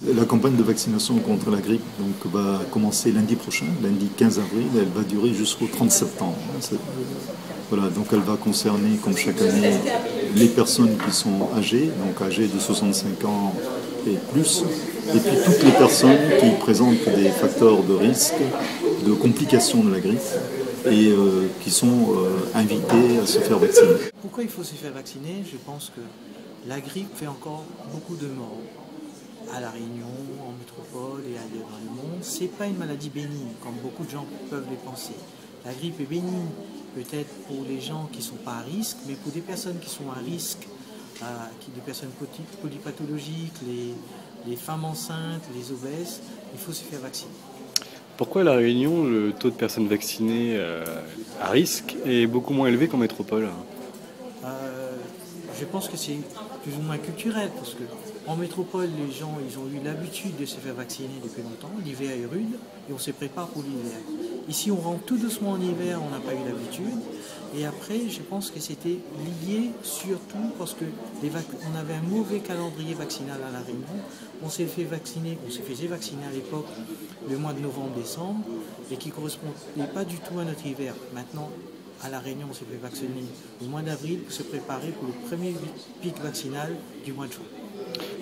La campagne de vaccination contre la grippe va commencer lundi prochain, lundi 15 avril, et elle va durer jusqu'au 30 septembre. Voilà, donc elle va concerner, comme chaque année, les personnes qui sont âgées, donc âgées de 65 ans et plus, et puis toutes les personnes qui présentent des facteurs de risque, de complications de la grippe, et qui sont invitées à se faire vacciner. Pourquoi il faut se faire vacciner? Je pense que la grippe fait encore beaucoup de morts. À La Réunion, en métropole et ailleurs dans le monde, ce n'est pas une maladie bénigne, comme beaucoup de gens peuvent le penser. La grippe est bénigne, peut-être pour les gens qui ne sont pas à risque, mais pour des personnes qui sont à risque, des personnes polypathologiques, les femmes enceintes, les obèses, il faut se faire vacciner. Pourquoi à La Réunion, le taux de personnes vaccinées à risque est beaucoup moins élevé qu'en métropole? Je pense que c'est plus ou moins culturel, parce qu'en métropole, les gens ils ont eu l'habitude de se faire vacciner depuis longtemps. L'hiver est rude et on se prépare pour l'hiver. Ici, on rentre tout doucement en hiver, on n'a pas eu l'habitude. Et après, je pense que c'était lié surtout parce qu'on avait un mauvais calendrier vaccinal à La Réunion. On se faisait vacciner à l'époque le mois de novembre-décembre et qui ne correspondait pas du tout à notre hiver. Maintenant, à La Réunion, on s'est fait vacciner au mois d'avril pour se préparer pour le premier pic vaccinal du mois de juin.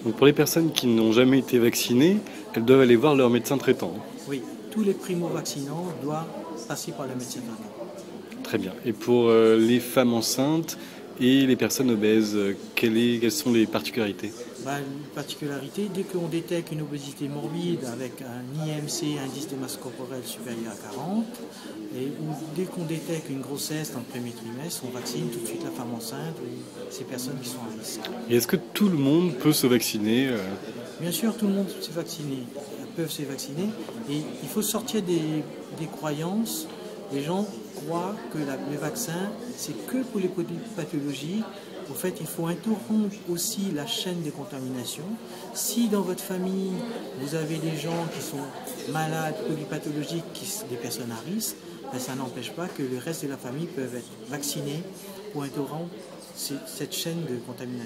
Donc pour les personnes qui n'ont jamais été vaccinées, elles doivent aller voir leur médecin traitant. Oui, tous les primo-vaccinants doivent passer par le médecin traitant. Très bien. Et pour les femmes enceintes et les personnes obèses, quelles sont les particularités? Une particularité, dès qu'on détecte une obésité morbide avec un IMC, indice de masse corporelle supérieur à 40, ou dès qu'on détecte une grossesse dans le premier trimestre, on vaccine tout de suite la femme enceinte ou ces personnes qui sont à risque. Et est-ce que tout le monde peut se vacciner? Bien sûr, tout le monde peut se vacciner, et il faut sortir des croyances. Les gens croient que le vaccin, c'est que pour les pathologies. En fait, il faut interrompre aussi la chaîne de contamination. Si dans votre famille, vous avez des gens qui sont malades, polypathologiques, des personnes à risque, ça n'empêche pas que le reste de la famille peuvent être vaccinés pour interrompre cette chaîne de contamination.